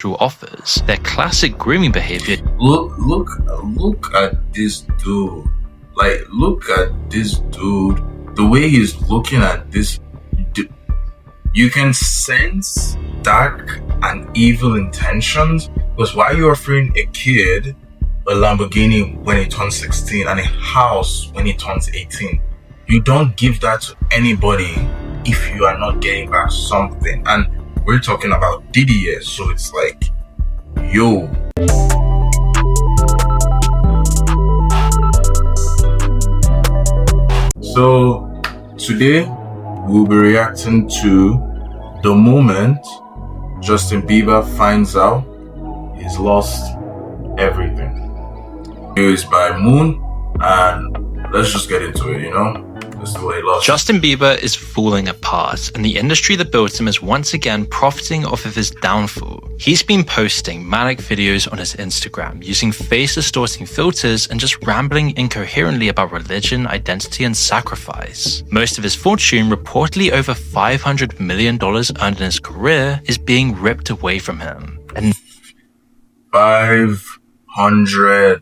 offers. Their classic grooming behavior. Look at this dude. Like, look at this dude. The way he's looking at this, you can sense dark and evil intentions. Because why are you offering a kid a Lamborghini when he turns 16 and a house when he turns 18? You don't give that to anybody if you are not getting back something. And we're talking about DDS, so it's like, yo. So today we'll be reacting to the moment Justin Bieber finds out he's lost everything. It is by Moon, and let's just get into it, That's the way he lost. Justin Bieber is falling apart, and the industry that built him is once again profiting off of his downfall. He's been posting manic videos on his Instagram, using face-distorting filters and just rambling incoherently about religion, identity, and sacrifice. Most of his fortune, reportedly over $500 million earned in his career, is being ripped away from him. And $500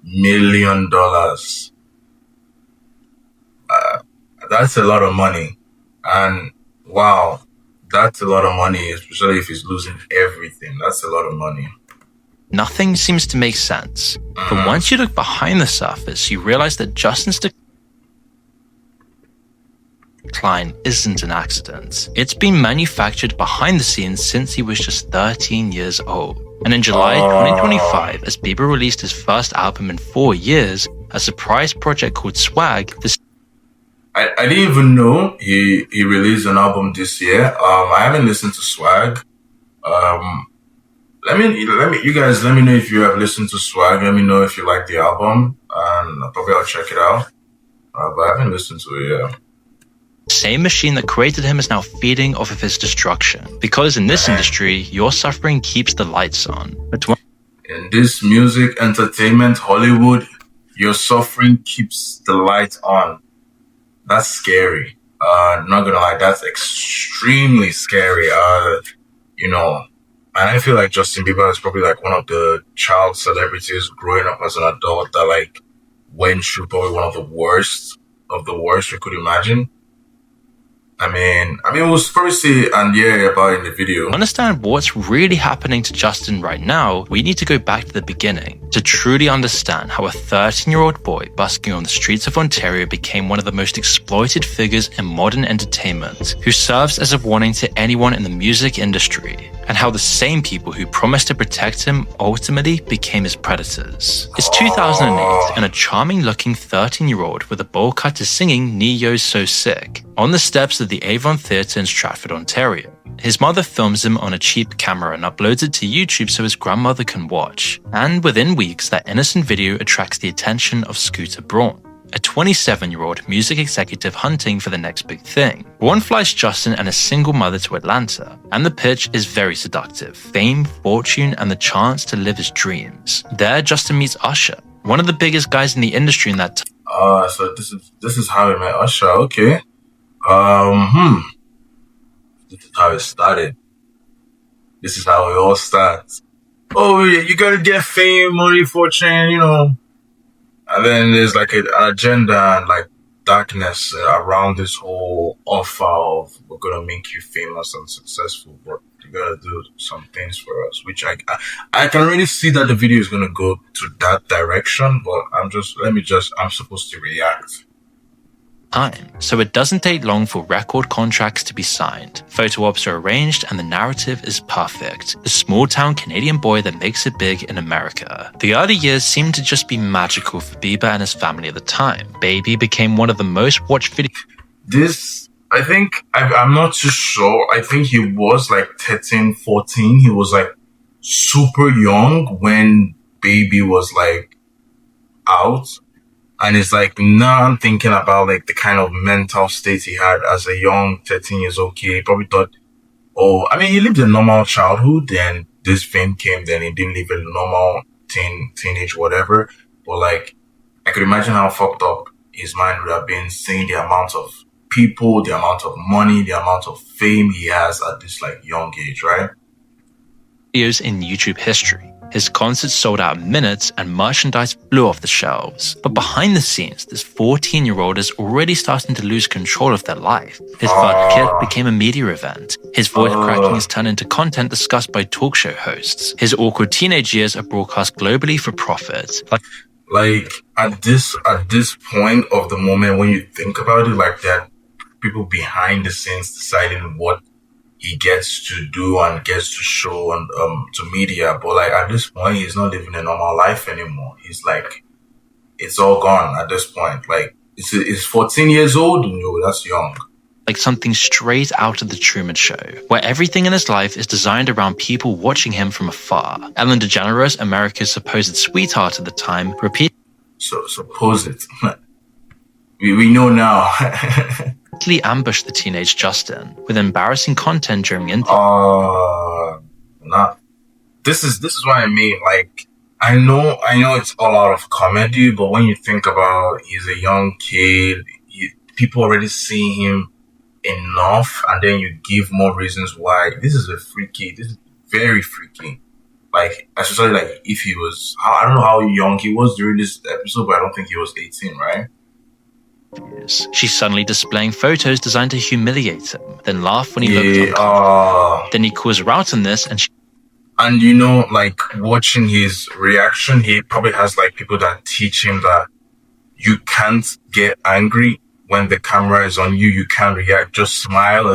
million. That's a lot of money, and wow, that's a lot of money, especially if he's losing everything. That's a lot of money. Nothing seems to make sense. But once you look behind the surface, you realize that Justin's decline isn't an accident. It's been manufactured behind the scenes since he was just 13 years old. And in July 2025, as Bieber released his first album in 4 years, a surprise project called Swag, I didn't even know he released an album this year. I haven't listened to Swag. You guys let me know if you have listened to Swag. Let me know if you like the album, and probably I'll check it out. But I haven't listened to it yet. Same machine that created him is now feeding off of his destruction. Because in this industry, your suffering keeps the lights on. But in this music, entertainment, Hollywood, your suffering keeps the lights on. That's scary. Not gonna lie, that's extremely scary. And I feel like Justin Bieber is probably like one of the child celebrities growing up as an adult that like went through probably one of the worst you could imagine. I mean, we'll probably see and hear about it in the video. To understand what's really happening to Justin right now, we need to go back to the beginning to truly understand how a 13-year-old boy busking on the streets of Ontario became one of the most exploited figures in modern entertainment, who serves as a warning to anyone in the music industry, and how the same people who promised to protect him ultimately became his predators. It's 2008, and a charming-looking 13-year-old with a bowl cut is singing Neo's So Sick on the steps of the Avon Theatre in Stratford, Ontario. His mother films him on a cheap camera and uploads it to YouTube so his grandmother can watch. And within weeks, that innocent video attracts the attention of Scooter Braun, a 27-year-old music executive hunting for the next big thing. Braun flies Justin and a single mother to Atlanta, and the pitch is very seductive: fame, fortune, and the chance to live his dreams. There, Justin meets Usher, one of the biggest guys in the industry in that time. So this is how we met Usher. Okay. This is how it started. This is how it all starts. Oh, you gotta get fame, money, fortune, And then there's like an agenda and like darkness around this whole offer of we're gonna make you famous and successful, but you gotta do some things for us. Which I can really see that the video is gonna go to that direction, but I'm supposed to react. So it doesn't take long for record contracts to be signed. Photo ops are arranged and the narrative is perfect. The small-town Canadian boy that makes it big in America. The early years seemed to just be magical for Bieber and his family at the time. Baby became one of the most watched videos. I'm not too sure. I think he was like 13, 14. He was like super young when Baby was like out. And it's like, now I'm thinking about like the kind of mental state he had as a young 13 years old kid. He probably thought, he lived a normal childhood, then this fame came, then he didn't live a normal teenage whatever. But like, I could imagine how fucked up his mind would have been seeing the amount of people, the amount of money, the amount of fame he has at this like young age, right? videos in YouTube history. His concerts sold out in minutes and merchandise flew off the shelves. But behind the scenes, this 14-year-old is already starting to lose control of their life. His first kiss became a media event. His voice cracking is turned into content discussed by talk show hosts. His awkward teenage years are broadcast globally for profit. Like at this point of the moment, when you think about it like that, people behind the scenes deciding what he gets to do and gets to show on to media. But like at this point, he's not living a normal life anymore. He's like, it's all gone at this point. Like it's 14 years old. No, that's young. Like something straight out of the Truman Show, where everything in his life is designed around people watching him from afar. Ellen DeGeneres, America's supposed sweetheart at the time, repeatedly we know now. ambushed the teenage Justin with embarrassing content during interviews. Nah. This is what I mean. Like, I know it's all out of comedy, but when you think about he's a young kid, people already see him enough, and then you give more reasons why. This is very freaky. Like, especially like if he was, I don't know how young he was during this episode, but I don't think he was 18, right? She's suddenly displaying photos designed to humiliate him, then laugh when he looked uncomfortable. Then he calls her out on this, and you know, like watching his reaction, he probably has like people that teach him that you can't get angry when the camera is on you. You can't react. Just smile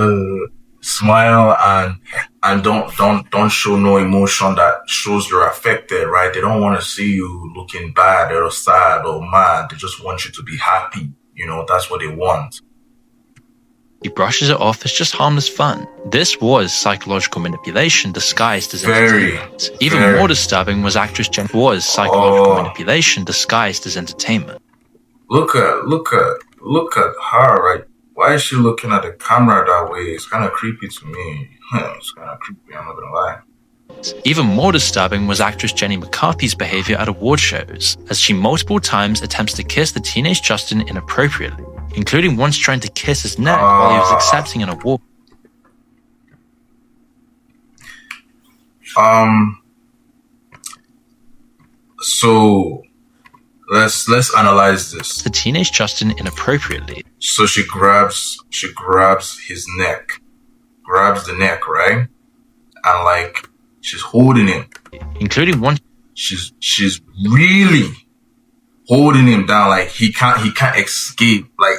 and don't show no emotion that shows you're affected, right? They don't want to see you looking bad or sad or mad. They just want you to be happy. You know, that's what they want. He brushes it off as just harmless fun. This was psychological manipulation disguised as entertainment. Even more disturbing was actress Jenny manipulation disguised as entertainment. Look at her, right? Why is she looking at the camera that way? It's kind of creepy to me. It's kind of creepy, I'm not gonna lie. Even more disturbing was actress Jenny McCarthy's behavior at award shows, as she multiple times attempts to kiss the teenage Justin inappropriately, including once trying to kiss his neck while he was accepting an award. So let's analyze this. The teenage Justin inappropriately. So she grabs his neck, grabs the neck, right? And like she's holding him, including one. She's really holding him down, like he can't escape. Like,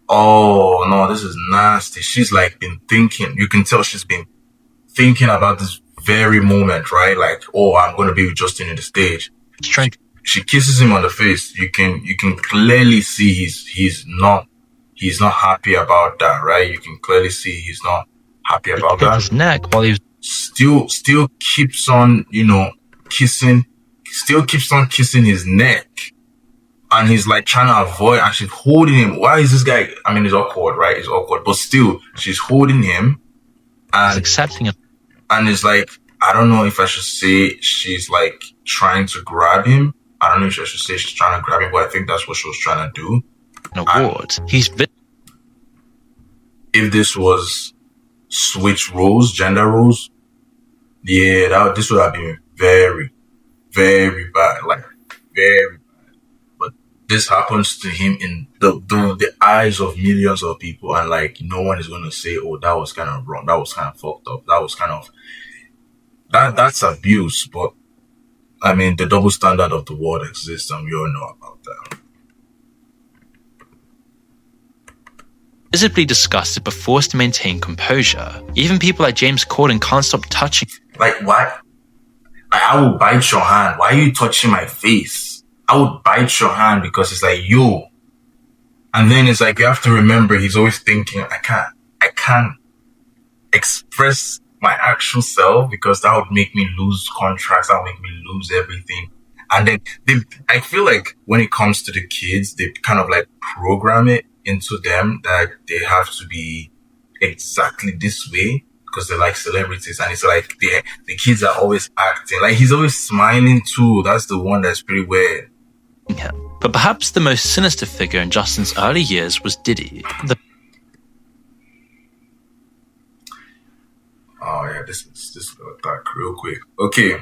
oh no, this is nasty. She's like been thinking. You can tell she's been thinking about this very moment, right? Like, oh, I'm gonna be with Justin in the stage. She kisses him on the face. You can clearly see he's not happy about that, right? You can clearly see he's not happy about that. His neck while he was still keeps on, kissing his neck, and he's like trying to avoid, and she's holding him. Why is this guy? I mean, it's awkward, right? It's awkward, but still, she's holding him and accepting it. And it's like, I don't know if I should say she's like trying to grab him. I don't know if I should say she's trying to grab him, but I think that's what she was trying to do. An award. If this was gender roles, yeah, this would have been very, very bad, like very bad. But this happens to him in the eyes of millions of people, and like no one is going to say, "Oh, that was kind of wrong. That was kind of fucked up. That was kind of that's abuse." But I mean, the double standard of the world exists, and we all know about that. Visibly disgusted but forced to maintain composure. Even people like James Corden can't stop touching. Like, why? I will bite your hand. Why are you touching my face? I would bite your hand because it's like, yo. And then it's like, you have to remember, he's always thinking, I can't express my actual self because that would make me lose contracts. That would make me lose everything. And then I feel like when it comes to the kids, they kind of like program it into them that they have to be exactly this way because they're like celebrities, and it's like the kids are always acting like he's always smiling too. That's the one that's pretty weird. Yeah. But perhaps the most sinister figure in Justin's early years was Diddy. Oh yeah, this is gonna talk real quick. Okay.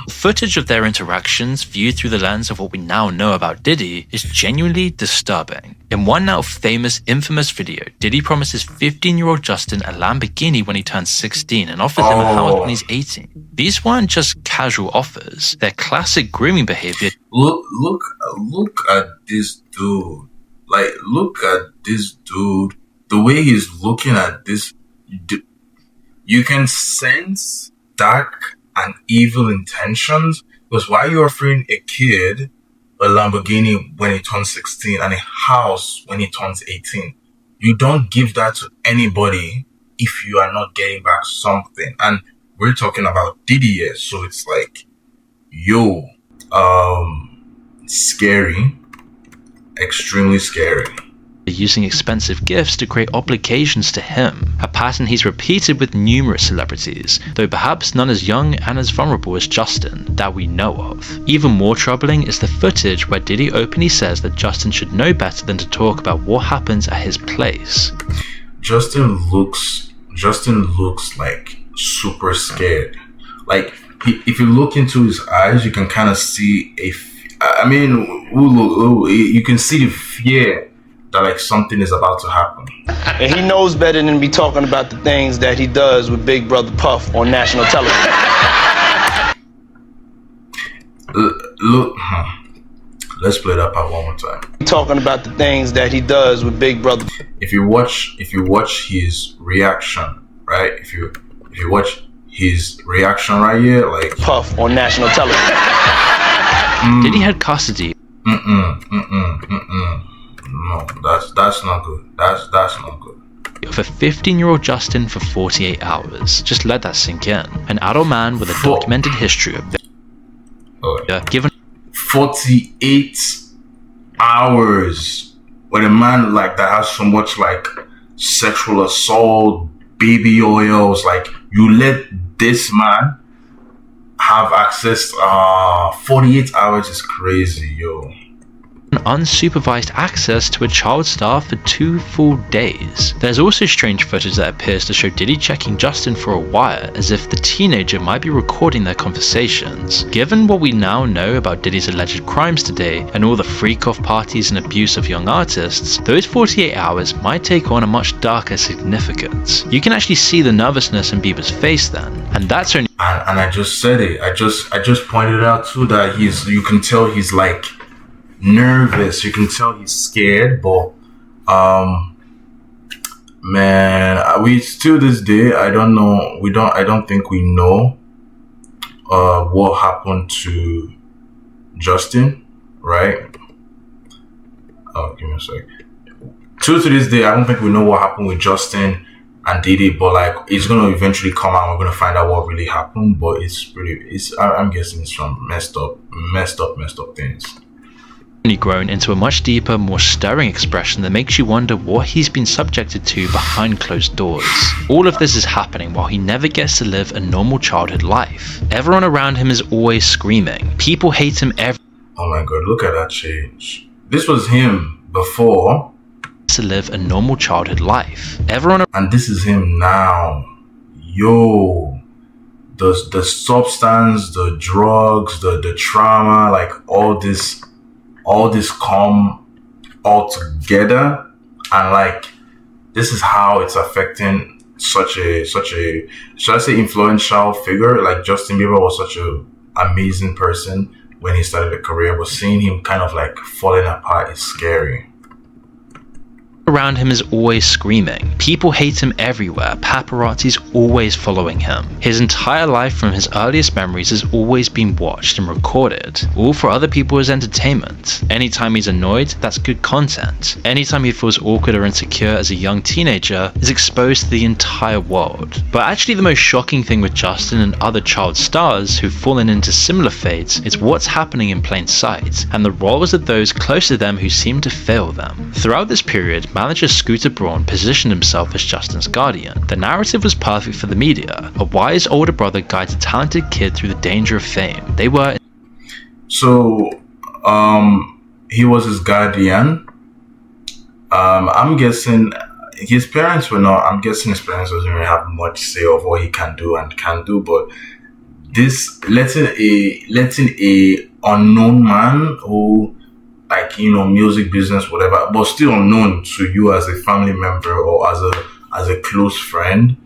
Footage of their interactions, viewed through the lens of what we now know about Diddy, is genuinely disturbing. In one now famous, infamous video, Diddy promises 15-year-old Justin a Lamborghini when he turns 16 and offers him a house when he's 18. These weren't just casual offers, they're classic grooming behavior. Look at this dude. Like, look at this dude. The way he's looking at this, you can sense dark and evil intentions. Because why are you offering a kid a Lamborghini when he turns 16 and a house when he turns 18? You don't give that to anybody if you are not getting back something. And we're talking about Diddy here, so it's like, yo, scary, extremely scary. Using expensive gifts to create obligations to him, a pattern he's repeated with numerous celebrities, though perhaps none as young and as vulnerable as Justin that we know of. Even more troubling is the footage where Diddy openly says that Justin should know better than to talk about what happens at his place. Justin looks like super scared. Like, if you look into his eyes, you can kind of see you can see the fear that like something is about to happen. And he knows better than to be talking about the things that he does with Big Brother Puff on national television. Let's play that part one more time. Talking about the things that he does with Big Brother. If you watch his reaction, right? If you watch his reaction right here, like Puff on national television. Diddy had custody. No, that's not good. That's not good. Of a 15-year-old Justin for 48 hours. Just let that sink in. An adult man with a documented history of given 48 hours with a man like that has so much like sexual assault, baby oils. Like, you let this man have access. 48 hours is crazy, yo. Unsupervised access to a child star for 2 full days. There's also strange footage that appears to show Diddy checking Justin for a wire, as if the teenager might be recording their conversations. Given what we now know about Diddy's alleged crimes today, and all the freak-off parties and abuse of young artists, those 48 hours might take on a much darker significance. You can actually see the nervousness in Bieber's face then, and that's only— And I just said it. I just pointed out too that you can tell he's like nervous, you can tell he's scared, but man, we still this day, I don't think we know what happened to Justin, right? Give me a sec. To this day, I don't think we know what happened with Justin and Diddy, but like, it's gonna eventually come out. We're gonna find out what really happened, but I'm guessing it's from messed up things. Grown into a much deeper, more stirring expression that makes you wonder what he's been subjected to behind closed doors. All of this is happening while he never gets to live a normal childhood life. Everyone around him is always screaming. People hate him Oh my god, look at that change. This was him before. To live a normal childhood life. And this is him now. Yo. The substance, the drugs, the trauma, like all this come all together, and like, this is how it's affecting such a should I say influential figure. Like, Justin Bieber was such a amazing person when he started a career, but seeing him kind of like falling apart is scary. around him is always screaming. People hate him everywhere. Paparazzi's always following him. His entire life from his earliest memories has always been watched and recorded, all for other people's entertainment. Anytime he's annoyed, that's good content. Anytime he feels awkward or insecure as a young teenager, is exposed to the entire world. But actually the most shocking thing with Justin and other child stars who've fallen into similar fates is what's happening in plain sight, and the roles of those close to them who seem to fail them. Throughout this period, manager Scooter Braun positioned himself as Justin's guardian. The narrative was perfect for the media. A wise older brother guides a talented kid through the danger of fame. They were... So, he was his guardian. I'm guessing his parents were not. I'm guessing his parents doesn't really have much say of what he can do and can't do. But this letting a unknown man who, like, music business, whatever, but still unknown to you as a family member or as a close friend,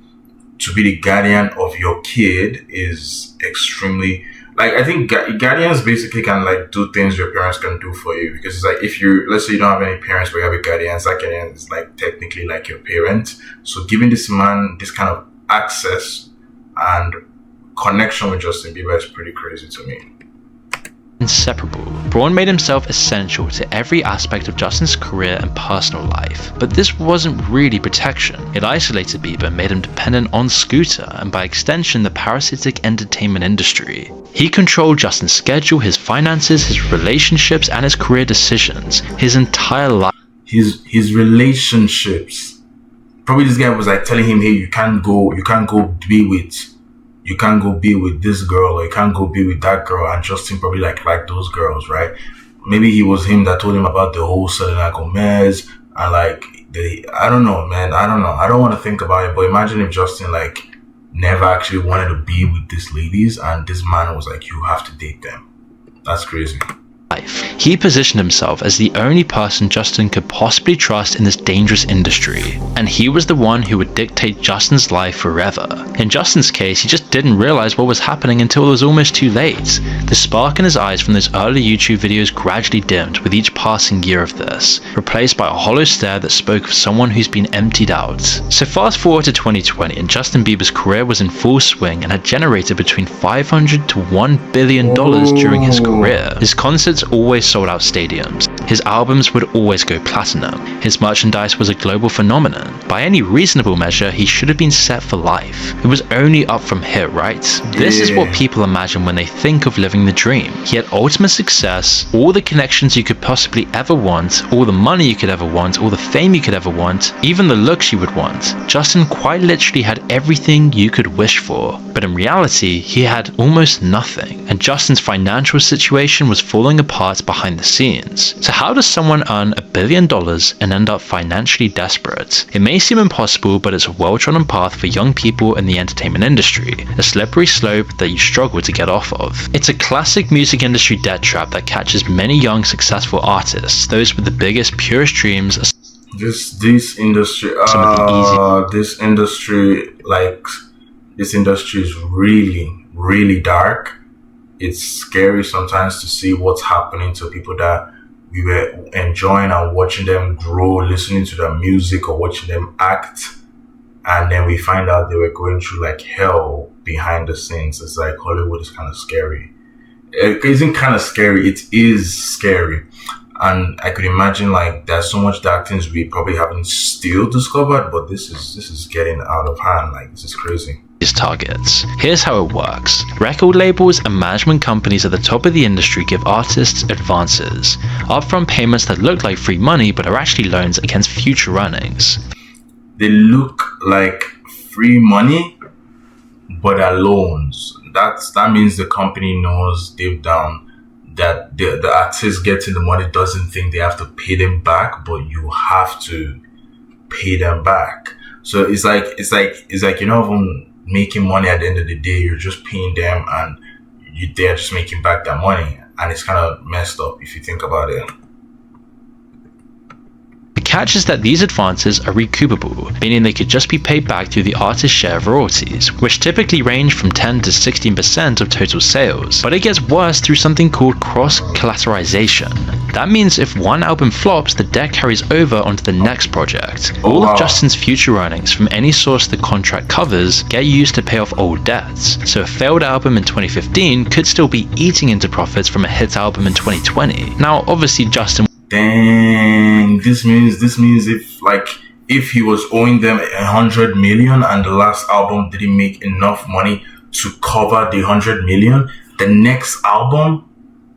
to be the guardian of your kid is extremely, like, I think guardians basically can, like, do things your parents can do for you, because it's like, if let's say you don't have any parents but you have a guardian, that guardian is like technically like your parent. So giving this man this kind of access and connection with Justin Bieber is pretty crazy to me. Inseparable. Braun made himself essential to every aspect of Justin's career and personal life, but this wasn't really protection. It isolated Bieber and made him dependent on Scooter, and by extension the parasitic entertainment industry. He controlled Justin's schedule, his finances, his relationships, and his career decisions, his entire life. His relationships. Probably this guy was like telling him, hey, you can't go be with this girl, or you can't go be with that girl, and Justin probably like those girls, right? Maybe he was him that told him about the whole Selena Gomez and like I don't know, man. I don't know. I don't want to think about it, but imagine if Justin like never actually wanted to be with these ladies and this man was like, you have to date them. That's crazy. He positioned himself as the only person Justin could possibly trust in this dangerous industry, and he was the one who would dictate Justin's life forever. In Justin's case, he just didn't realize what was happening until it was almost too late. The spark in his eyes from those early YouTube videos gradually dimmed with each passing year of this, replaced by a hollow stare that spoke of someone who's been emptied out. So fast forward to 2020, and Justin Bieber's career was in full swing and had generated between $500 to $1 billion during his career. His concerts always sold out stadiums. His albums would always go platinum. His merchandise was a global phenomenon. By any reasonable measure, he should have been set for life. It was only up from here, right? This is what people imagine when they think of living the dream. He had ultimate success, all the connections you could possibly ever want, all the money you could ever want, all the fame you could ever want, even the looks you would want. Justin quite literally had everything you could wish for. But in reality, he had almost nothing. And Justin's financial situation was falling apart behind the scenes. So how does someone earn $1 billion and end up financially desperate? It may seem impossible, but it's a well-trodden path for young people in the entertainment industry, a slippery slope that you struggle to get off of. It's a classic music industry debt trap that catches many young successful artists, those with the biggest, purest dreams. This industry is really, really dark. It's scary sometimes to see what's happening to people that we were enjoying and watching them grow, listening to their music or watching them act, and then we find out they were going through like hell behind the scenes. It's like Hollywood is kind of scary. It isn't kind of scary, it is scary. And I could imagine like there's so much dark things we probably haven't still discovered, but this is getting out of hand. Like, this is crazy. His targets. Here's how it works. Record labels and management companies at the top of the industry give artists advances, upfront payments that look like free money but are actually loans against future earnings. They look like free money but are loans. That means the company knows deep down that the artist getting the money doesn't think they have to pay them back, but you have to pay them back. So it's like you're not even making money at the end of the day. You're just paying them, and they're just making back that money, and it's kind of messed up if you think about it. The catch is that these advances are recoupable, meaning they could just be paid back through the artist's share of royalties, which typically range from 10 to 16% of total sales. But it gets worse through something called cross-collateralization. That means if one album flops, the debt carries over onto the next project. All of Justin's future earnings from any source the contract covers get used to pay off old debts. So a failed album in 2015 could still be eating into profits from a hit album in 2020. Now, obviously, Justin... Dang, this means if he was owing them 100 million and the last album didn't make enough money to cover the 100 million, the next album,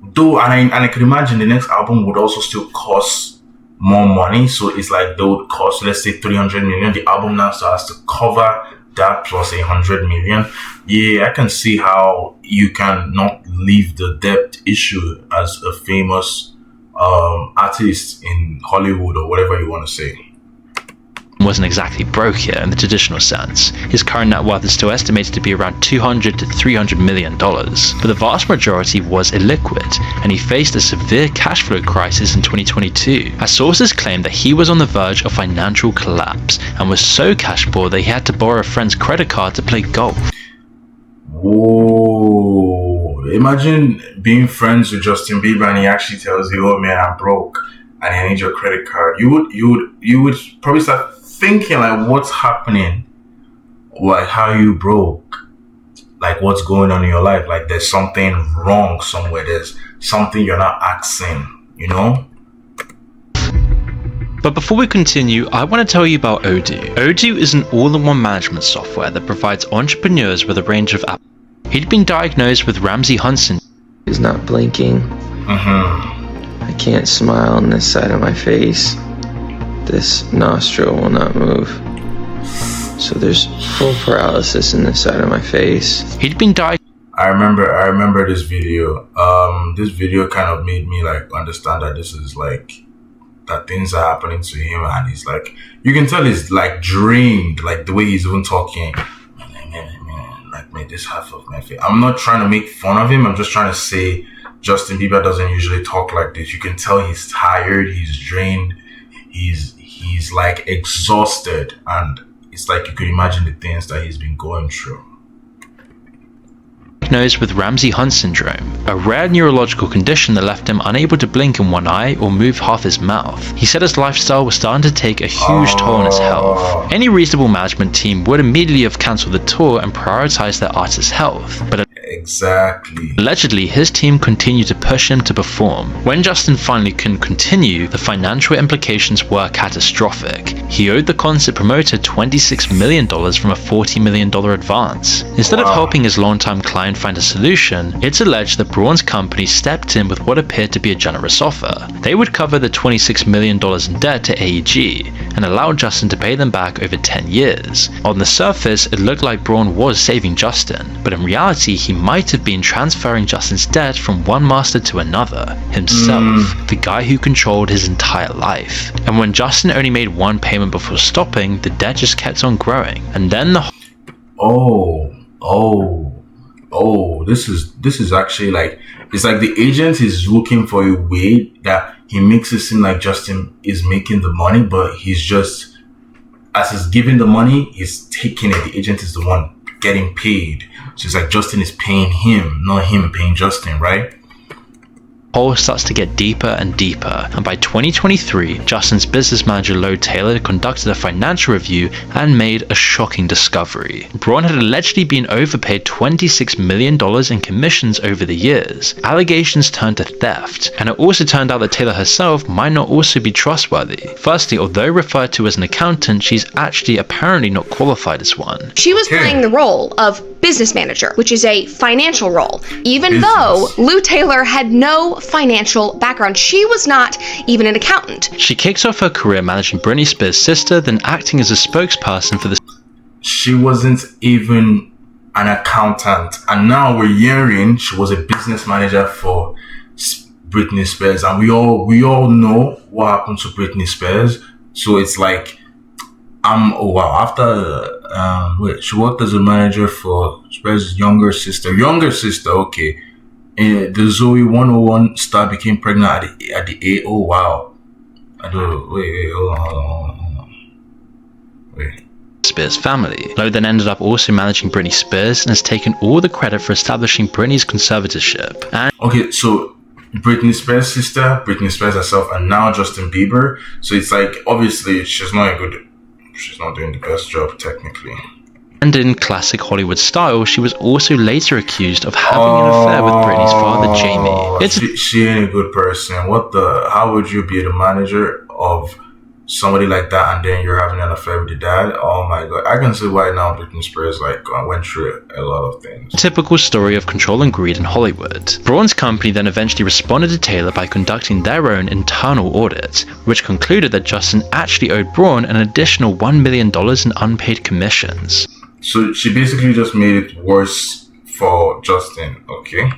though, and I can imagine the next album would also still cost more money. So it's like they would cost, let's say, 300 million. The album now still has to cover that plus 100 million. Yeah, I can see how you can not leave the debt issue as a famous artist in Hollywood or whatever you want to say. wasn't exactly broke here in the traditional sense. His current net worth is still estimated to be around $200 to $300 million, but the vast majority was illiquid, and he faced a severe cash flow crisis in 2022, as sources claim that he was on the verge of financial collapse and was so cash poor that he had to borrow a friend's credit card to play golf. Whoa! Imagine being friends with Justin Bieber and he actually tells you, "Oh man, I'm broke and I need your credit card." You would probably start thinking like, what's happening? Like, how you broke? Like, what's going on in your life? Like, there's something wrong somewhere. There's something you're not asking, you know? But before we continue, I want to tell you about Odoo. Odoo is an all-in-one management software that provides entrepreneurs with a range of apps. He'd been diagnosed with Ramsay-Hunt syndrome. He's not blinking. I can't smile on this side of my face. This nostril will not move. So there's full paralysis in this side of my face. He'd been diagnosed. I remember this video. This video kind of made me like understand that this is like that things are happening to him, and he's like, you can tell he's like drained, like the way he's even talking. Like this half of my face. I'm not trying to make fun of him. I'm just trying to say Justin Bieber doesn't usually talk like this. You can tell he's tired, he's drained, he's like exhausted, and it's like you could imagine the things that he's been going through. Diagnosed with Ramsay-Hunt syndrome, a rare neurological condition that left him unable to blink in one eye or move half his mouth. He said his lifestyle was starting to take a huge toll on his health. Any reasonable management team would immediately have cancelled the tour and prioritized their artist's health, but exactly. Allegedly, his team continued to push him to perform. When Justin finally couldn't continue, the financial implications were catastrophic. He owed the concert promoter $26 million from a $40 million advance. Instead of helping his longtime client find a solution, it's alleged that Braun's company stepped in with what appeared to be a generous offer. They would cover the $26 million in debt to AEG and allow Justin to pay them back over 10 years. On the surface, it looked like Braun was saving Justin, but in reality, he might have been transferring Justin's debt from one master to another, himself, the guy who controlled his entire life. And when Justin only made one payment before stopping, the debt just kept on growing. And then the this is actually like, it's like the agent is looking for a way that he makes it seem like Justin is making the money, but he's just, as he's giving the money, he's taking it. The agent is the one getting paid. So it's like Justin is paying him, not him paying Justin, right? hole starts to get deeper and deeper, and by 2023, Justin's business manager Lo Taylor conducted a financial review and made a shocking discovery. Braun had allegedly been overpaid $26 million in commissions over the years. Allegations turned to theft, and it also turned out that Taylor herself might not also be trustworthy. Firstly, although referred to as an accountant, she's actually apparently not qualified as one. She was playing the role of business manager, which is a financial role, even though Lou Taylor had no financial background. She was not even an accountant. She kicks off her career managing Britney Spears' sister, then acting as a spokesperson for the... She wasn't even an accountant, and now we're hearing she was a business manager for Britney Spears, and we all know what happened to Britney Spears. So it's like, after she worked as a manager for Spears' younger sister, okay. And the Zoe 101 star became pregnant at the age, oh wow. Hold on. Spears family. Lo then ended up also managing Britney Spears and has taken all the credit for establishing Britney's conservatorship. And okay, so Britney Spears' sister, Britney Spears herself, and now Justin Bieber. So it's like, obviously she's not doing the best job technically. And in classic Hollywood style, she was also later accused of having an affair with Britney's father, Jamie. She ain't a good person. How would you be the manager of somebody like that and then you're having an affair with the dad? Oh my god. I can see why now Britney Spears went through a lot of things. Typical story of control and greed in Hollywood. Braun's company then eventually responded to Taylor by conducting their own internal audit, which concluded that Justin actually owed Braun an additional $1 million in unpaid commissions. So she basically just made it worse for Justin, okay?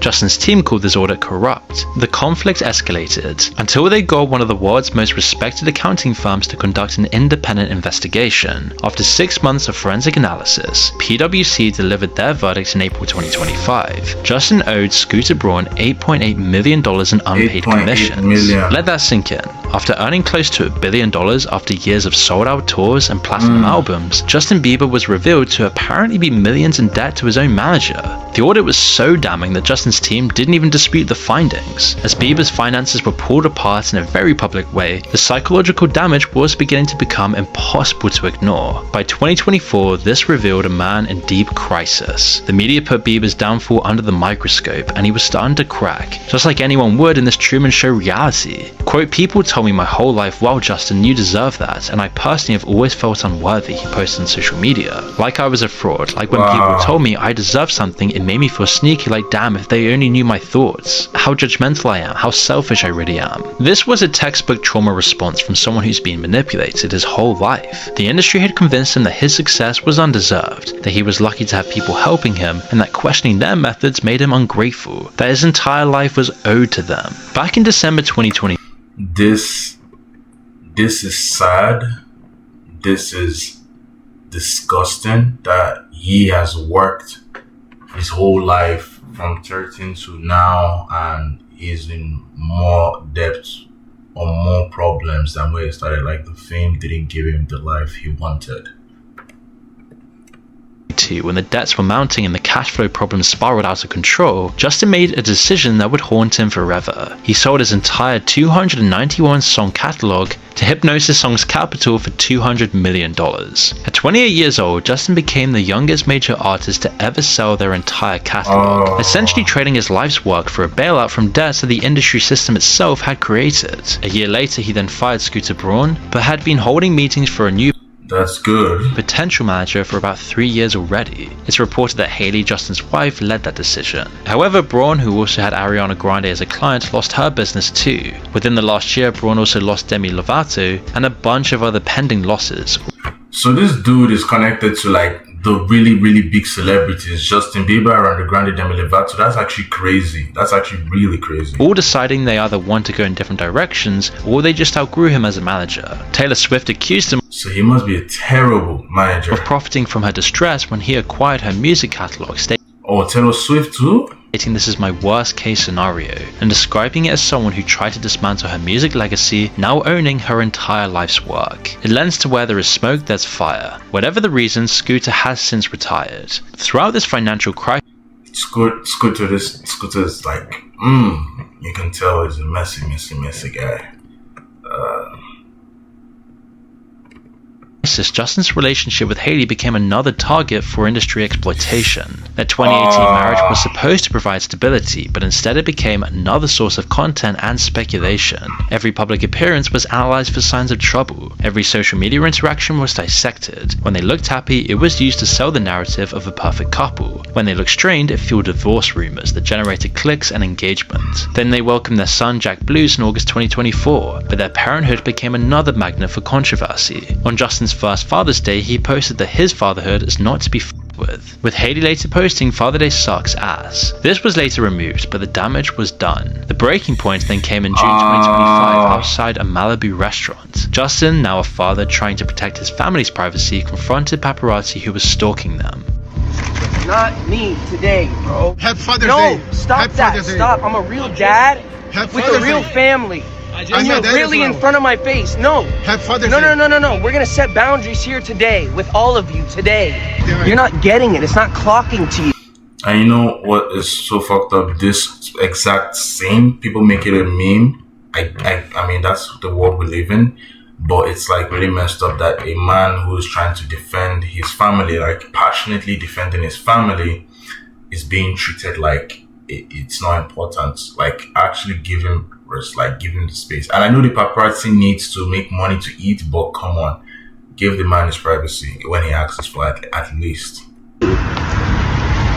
Justin's team called this audit corrupt. The conflict escalated until they got one of the world's most respected accounting firms to conduct an independent investigation. After 6 months of forensic analysis, PwC delivered their verdict in April 2025. Justin owed Scooter Braun $8.8 million in unpaid commissions. Let that sink in. After earning close to $1 billion after years of sold-out tours and platinum albums, Justin Bieber was revealed to apparently be millions in debt to his own manager. The audit was so damning that Justin's team didn't even dispute the findings. As Bieber's finances were pulled apart in a very public way, the psychological damage was beginning to become impossible to ignore. By 2024, this revealed a man in deep crisis. The media put Bieber's downfall under the microscope, and he was starting to crack, just like anyone would in this Truman Show reality. Quote, "People told me my whole life, well, Justin, you deserve that, and I personally have always felt unworthy," he posted on social media. "Like I was a fraud, like when people told me I deserved something, it made me feel sneaky, like damn, if they only knew my thoughts, how judgmental I am, how selfish I really am." This was a textbook trauma response from someone who's been manipulated his whole life. The industry had convinced him that his success was undeserved, that he was lucky to have people helping him, and that questioning their methods made him ungrateful, that his entire life was owed to them. Back in December 2020, This is sad. This is disgusting that he has worked his whole life from 13 to now and is in more debt or more problems than where he started. Like, the fame didn't give him the life he wanted. when the debts were mounting and the cash flow problems spiraled out of control, Justin made a decision that would haunt him forever. He sold his entire 291-song catalog to Hypnosis Songs Capital for $200 million. At 28 years old, Justin became the youngest major artist to ever sell their entire catalog, essentially trading his life's work for a bailout from debts that the industry system itself had created. A year later, he then fired Scooter Braun, but had been holding meetings for a new That's good. potential manager for about 3 years already. It's reported that Hailey, Justin's wife, led that decision. However, Braun, who also had Ariana Grande as a client, lost her business too. Within the last year, Braun also lost Demi Lovato and a bunch of other pending losses. So this dude is connected to like the really, really big celebrities, Justin Bieber, Ariana Grande, Demi Lovato. That's actually crazy. That's actually really crazy. All deciding they either want to go in different directions or they just outgrew him as a manager. Taylor Swift accused him So he must be a terrible manager. of profiting from her distress when he acquired her music catalog, Oh, Taylor Swift too? stating this is my worst case scenario, and describing it as someone who tried to dismantle her music legacy, now owning her entire life's work. It lends to where there is smoke, there's fire. Whatever the reason, Scooter has since retired. Throughout this financial crisis, Scooter is like, you can tell he's a messy guy. Justin's relationship with Hailey became another target for industry exploitation. Their 2018 marriage was supposed to provide stability, but instead it became another source of content and speculation. Every public appearance was analyzed for signs of trouble. Every social media interaction was dissected. When they looked happy, it was used to sell the narrative of a perfect couple. When they looked strained, it fueled divorce rumors that generated clicks and engagement. Then they welcomed their son Jack Blues in August 2024, but their parenthood became another magnet for controversy. On Justin's first Father's Day, he posted that his fatherhood is not to be with Hailey later posting Father Day sucks ass. This was later removed, but the damage was done. The breaking point then came in June 2025 outside a Malibu restaurant. Justin, now a father trying to protect his family's privacy, confronted paparazzi who was stalking them. Not me today, bro. Happy Father's Day. No, stop Happy that. Father's Day. Stop. I'm a real dad Happy with Father's a real Day. family. And you're really in front of my face. No. Happy Father's No, Day. no. We're going to set boundaries here today with all of you today. Yeah. You're not getting it. It's not clocking to you. And you know what is so fucked up? This exact same people make it a meme. I mean, that's the world we live in. But it's like really messed up that a man who's trying to defend his family, like passionately defending his family, is being treated like it's not important. Like, actually give him rest, like give him the space. And I know the paparazzi needs to make money to eat, but come on, give the man his privacy when he asks for it, at least.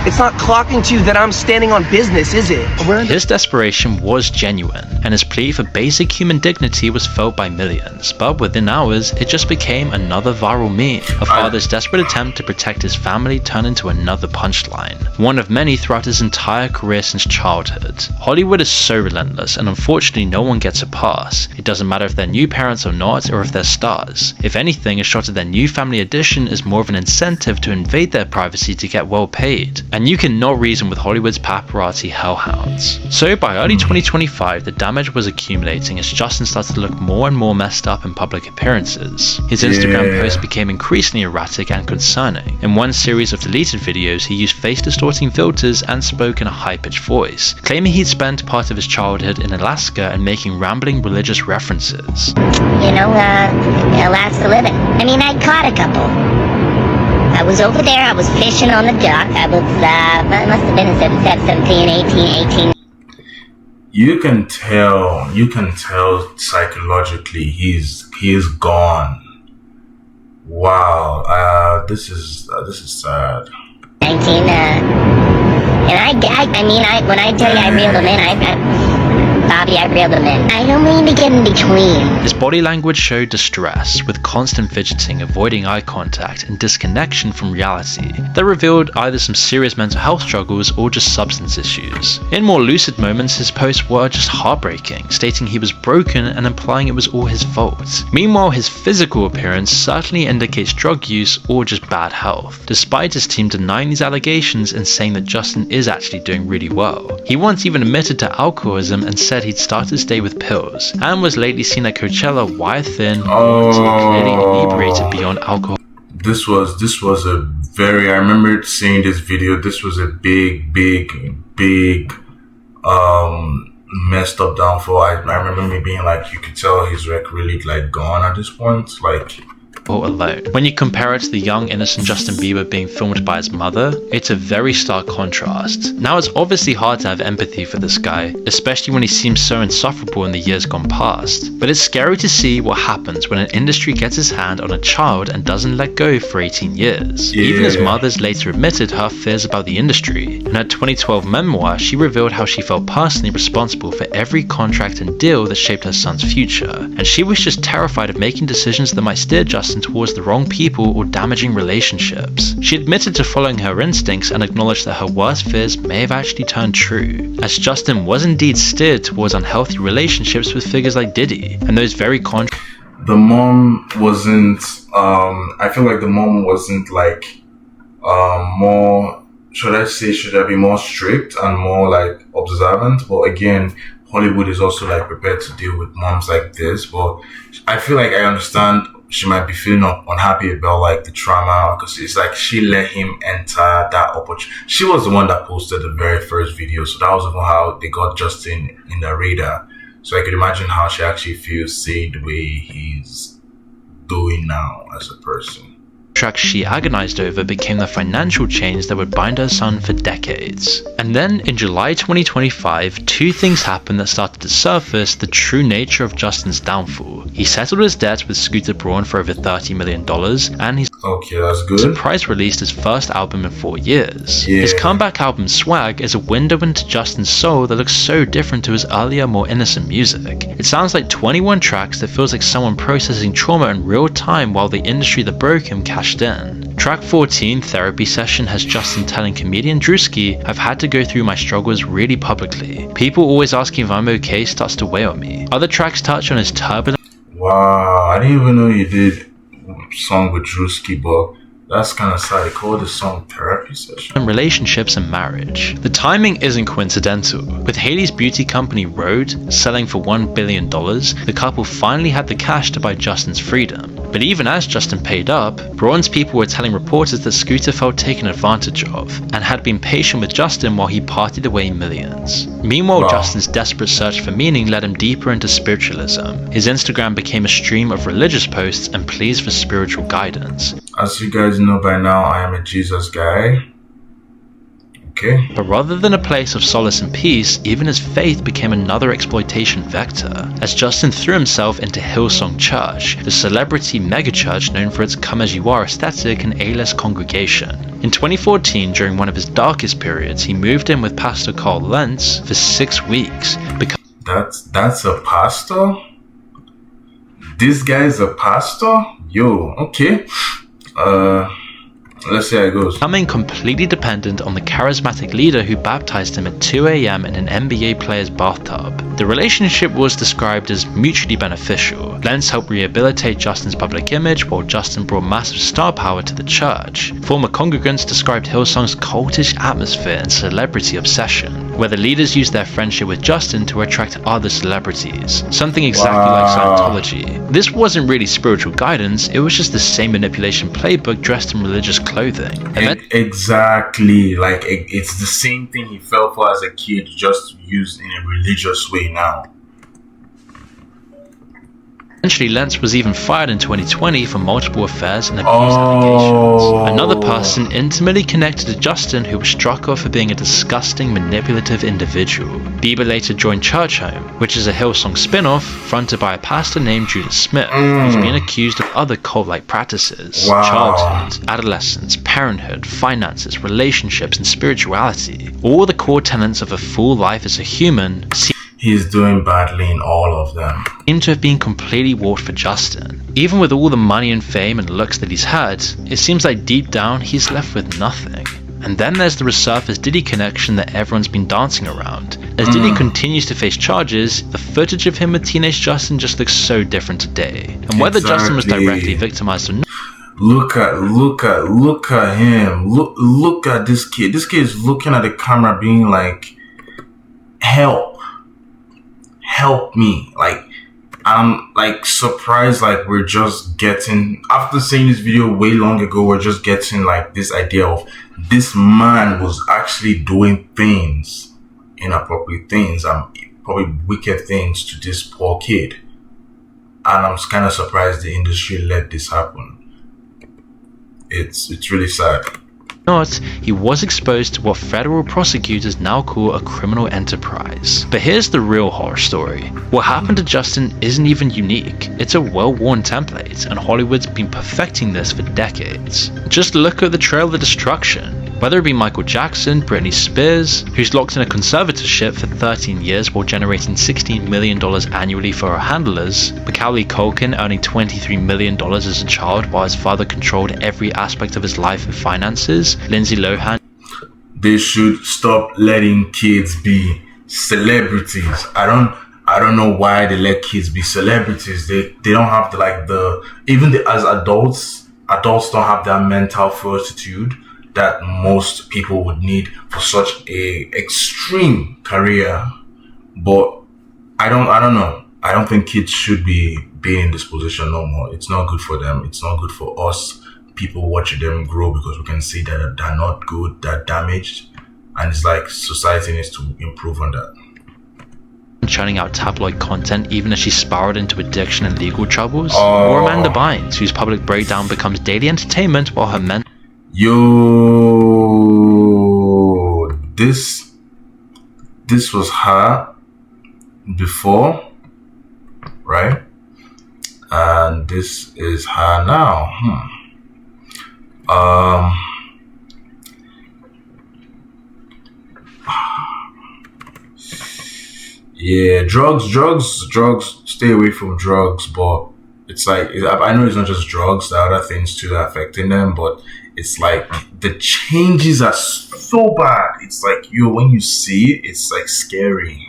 It's not clocking to you that I'm standing on business, is it? His desperation was genuine, and his plea for basic human dignity was felt by millions, but within hours, it just became another viral meme. A father's desperate attempt to protect his family turned into another punchline, one of many throughout his entire career since childhood. Hollywood is so relentless, and unfortunately no one gets a pass. It doesn't matter if they're new parents or not, or if they're stars. If anything, a shot of their new family addition is more of an incentive to invade their privacy to get well paid. And you cannot reason with Hollywood's paparazzi hellhounds. So by early 2025, the damage was accumulating as Justin started to look more and more messed up in public appearances. His Instagram posts became increasingly erratic and concerning. In one series of deleted videos, he used face-distorting filters and spoke in a high-pitched voice, claiming he'd spent part of his childhood in Alaska and making rambling religious references. Alaska living. I mean, I caught a couple. I was over there, I was fishing on the dock. I was, I must have been 17, 18. You can tell psychologically he's gone. Wow, this is sad. 19, and when I tell you I reeled him in, Bobby, I reeled him in. I don't mean to get in between. His body language showed distress, with constant fidgeting, avoiding eye contact, and disconnection from reality that revealed either some serious mental health struggles or just substance issues. In more lucid moments, his posts were just heartbreaking, stating he was broken and implying it was all his fault. Meanwhile, his physical appearance certainly indicates drug use or just bad health, despite his team denying these allegations and saying that Justin is actually doing really well. He once even admitted to alcoholism and said he'd started his day with pills, and was lately seen at Coachella wire thin, clearly inebriated beyond alcohol. This was a very, I remember seeing this video, this was a big messed up downfall. I remember me being like, you could tell he's like really like gone at this point, like alone. When you compare it to the young innocent Justin Bieber being filmed by his mother, it's a very stark contrast. Now it's obviously hard to have empathy for this guy, especially when he seems so insufferable in the years gone past. But it's scary to see what happens when an industry gets his hand on a child and doesn't let go for 18 years. Even his mother's later admitted her fears about the industry. In her 2012 memoir, she revealed how she felt personally responsible for every contract and deal that shaped her son's future, and she was just terrified of making decisions that might steer Justin towards the wrong people or damaging relationships. She admitted to following her instincts and acknowledged that her worst fears may have actually turned true, as Justin was indeed steered towards unhealthy relationships with figures like Diddy, and those very the mom wasn't, I feel like the mom wasn't like, more, should I be more strict and more like observant? But again, Hollywood is also like prepared to deal with moms like this. But I feel like I understand she might be feeling unhappy about like the trauma, because it's like she let him enter that opportunity. She was the one that posted the very first video, so that was how they got Justin in the radar. So I could imagine how she actually feels seeing the way he's doing now as a person. Track she agonized over became the financial chains that would bind her son for decades. And then in July 2025, two things happened that started to surface the true nature of Justin's downfall. He settled his debts with Scooter Braun for over $30 million, and he's that's good. Surprise released his first album in 4 years. His comeback album Swag is a window into Justin's soul that looks so different to his earlier, more innocent music. It sounds like 21 tracks that feels like someone processing trauma in real time while the industry that broke him cashed in. Track 14, Therapy Session, has Justin telling comedian Drewski, "I've had to go through my struggles really publicly. People always asking if I'm okay starts to weigh on me." Other tracks touch on his turbulent. Wow, I didn't even know you did a song with Drewski, but that's kind of sad. They call the song Therapy Session. Relationships and marriage. The timing isn't coincidental. With Hailey's beauty company Rhode selling for $1 billion, the couple finally had the cash to buy Justin's freedom. But even as Justin paid up, Braun's people were telling reporters that Scooter felt taken advantage of and had been patient with Justin while he partied away millions. Meanwhile, Justin's desperate search for meaning led him deeper into spiritualism. His Instagram became a stream of religious posts and pleas for spiritual guidance. As you guys know by now, I am a Jesus guy. Okay. But rather than a place of solace and peace, even his faith became another exploitation vector, as Justin threw himself into Hillsong Church, the celebrity megachurch known for its come-as-you-are aesthetic and A-list congregation. In 2014, during one of his darkest periods, he moved in with Pastor Carl Lentz for 6 weeks. That's a pastor? This guy's a pastor? Yo, okay. Let's see how it goes. Becoming completely dependent on the charismatic leader who baptized him at 2 a.m. in an NBA player's bathtub. The relationship was described as mutually beneficial. Lentz helped rehabilitate Justin's public image, while Justin brought massive star power to the church. Former congregants described Hillsong's cultish atmosphere and celebrity obsession, where the leaders used their friendship with Justin to attract other celebrities. Something exactly like Scientology. This wasn't really spiritual guidance, it was just the same manipulation playbook dressed in religious clothing. Exactly, like it's the same thing he fell for as a kid, just used in a religious way now. Eventually, Lentz was even fired in 2020 for multiple affairs and abuse allegations. Another person intimately connected to Justin who was struck off for being a disgusting, manipulative individual. Bieber later joined Church Home, which is a Hillsong spin-off fronted by a pastor named Judah Smith, who's been accused of other cult-like practices. Childhood, adolescence, parenthood, finances, relationships, and spirituality. All the core tenets of a full life as a human He's doing badly in all of them. Seem to have been completely warped for Justin. Even with all the money and fame and looks that he's had, it seems like deep down he's left with nothing. And then there's the resurfaced Diddy connection that everyone's been dancing around. As Diddy continues to face charges, the footage of him with teenage Justin just looks so different today. And whether Justin was directly victimized or not, Look at him. Look at this kid. This kid is looking at the camera being like, help me. Like, I'm like surprised, like we're just getting, after seeing this video way long ago, we're just getting like this idea of this man was actually doing things, inappropriate things, and probably wicked things to this poor kid. And I'm kind of surprised the industry let this happen. It's really sad. He was exposed to what federal prosecutors now call a criminal enterprise. But here's the real horror story. What happened to Justin isn't even unique. It's a well-worn template, and Hollywood's been perfecting this for decades. Just look at the trail of destruction. Whether it be Michael Jackson, Britney Spears, who's locked in a conservatorship for 13 years while generating $16 million annually for her handlers, Macaulay Culkin earning $23 million as a child while his father controlled every aspect of his life and finances, Lindsay Lohan. They should stop letting kids be celebrities. I don't know why they let kids be celebrities. They don't have as adults don't have that mental fortitude that most people would need for such a extreme career. But I don't know. I don't think kids should be in this position no more. It's not good for them. It's not good for us. People watching them grow, because we can see that they're not good, they're damaged, and it's like society needs to improve on that. Churning out tabloid content even as she spiraled into addiction and legal troubles, or Amanda Bynes, whose public breakdown becomes daily entertainment while her mental this was her before, right? And this is her now. Yeah, drugs, stay away from drugs, but it's like, I know it's not just drugs, there are other things too that are affecting them, but it's like the changes are so bad. It's like, when you see it, it's like scary.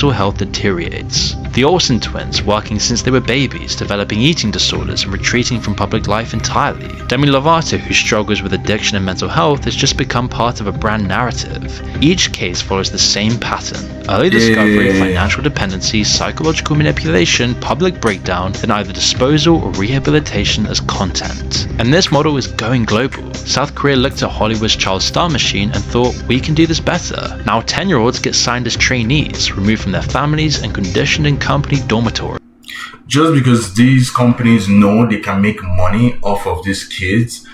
mental health deteriorates. The Olsen twins, working since they were babies, developing eating disorders and retreating from public life entirely. Demi Lovato, who struggles with addiction and mental health, has just become part of a brand narrative. Each case follows the same pattern: early discovery, financial dependency, psychological manipulation, public breakdown, then either disposal or rehabilitation as content. And this model is going global. South Korea looked at Hollywood's child star machine and thought, we can do this better. Now 10-year-olds get signed as trainees, removed from their families and conditioned in company dormitories. Just because these companies know they can make money off of these kids,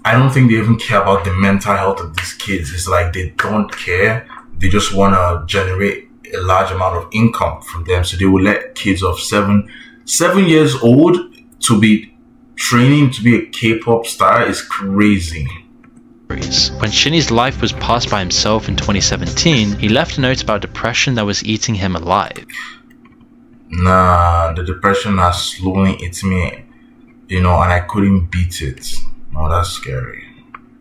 I don't think they even care about the mental health of these kids. It's like they don't care. They just want to generate a large amount of income from them. So they will let kids of 7 years old to be training to be a K-pop star is crazy. When Shinny's life was passed by himself in 2017, he left a note about depression that was eating him alive. Nah, the depression has slowly eaten me, and I couldn't beat it. Oh, that's scary.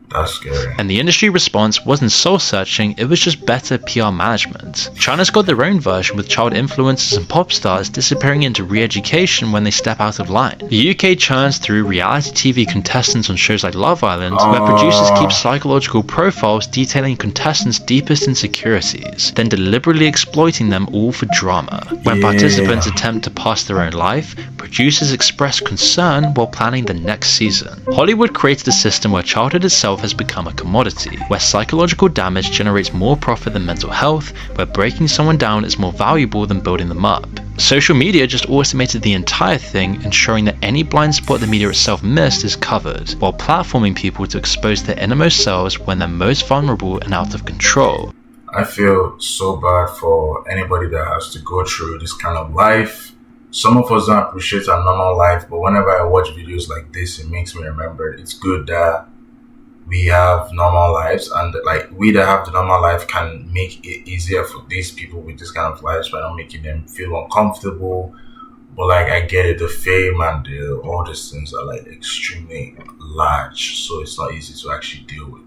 That's scary. And the industry response wasn't soul-searching, it was just better PR management. China's got their own version with child influencers and pop stars disappearing into re-education when they step out of line. The UK churns through reality TV contestants on shows like Love Island, where producers keep psychological profiles detailing contestants' deepest insecurities, then deliberately exploiting them all for drama. When participants attempt to pass their own life, producers express concern while planning the next season. Hollywood created a system where childhood itself has become a commodity, where psychological damage generates more profit than mental health, where breaking someone down is more valuable than building them up. Social media just automated the entire thing, ensuring that any blind spot the media itself missed is covered, while platforming people to expose their innermost selves when they're most vulnerable and out of control. I feel so bad for anybody that has to go through this kind of life. Some of us don't appreciate our normal life, but whenever I watch videos like this, it makes me remember it's good that we have normal lives, and like we that have the normal life can make it easier for these people with this kind of lives by not making them feel uncomfortable. But like I get it, the fame and all these things are like extremely large, so it's not easy to actually deal with.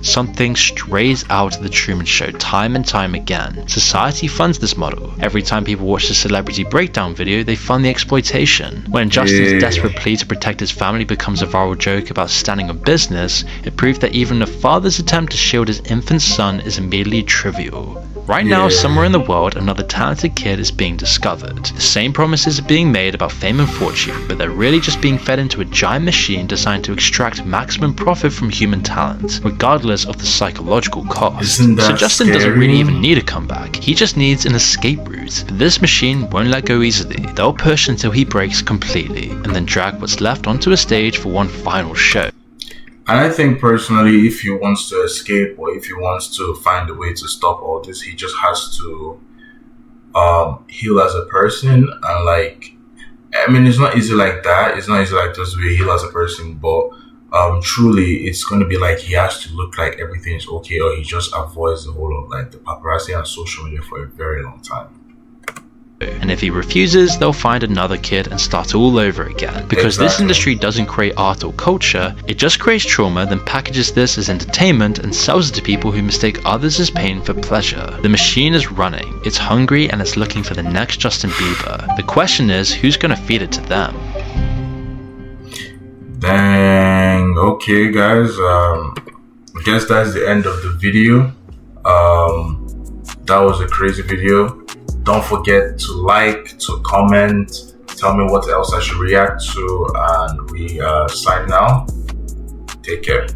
Something strays out of the Truman Show time and time again. Society funds this model. Every time people watch the celebrity breakdown video, they fund the exploitation. When Justin's desperate plea to protect his family becomes a viral joke about standing on business, it proved that even a father's attempt to shield his infant son is immediately trivial. Right now, somewhere in the world, another talented kid is being discovered. The same promises are being made about fame and fortune, but they're really just being fed into a giant machine designed to extract maximum profit from human talent, regardless of the psychological cost. So Justin doesn't really even need a comeback, he just needs an escape route. But this machine won't let go easily. They'll push until he breaks completely, and then drag what's left onto a stage for one final show. And I think personally, if he wants to escape or if he wants to find a way to stop all this, he just has to heal as a person. And like, I mean, it's not easy like that. It's not easy like just to be heal as a person, but truly, it's going to be like he has to look like everything is okay, or he just avoids the whole of like the paparazzi and social media for a very long time. And if he refuses, they'll find another kid and start all over again. Because this industry doesn't create art or culture, it just creates trauma, then packages this as entertainment and sells it to people who mistake others as pain for pleasure. The machine is running, it's hungry, and it's looking for the next Justin Bieber. The question is, who's gonna feed it to them? Dang, okay guys, I guess that's the end of the video. That was a crazy video. Don't forget to like, to comment, tell me what else I should react to, and we sign now. Take care.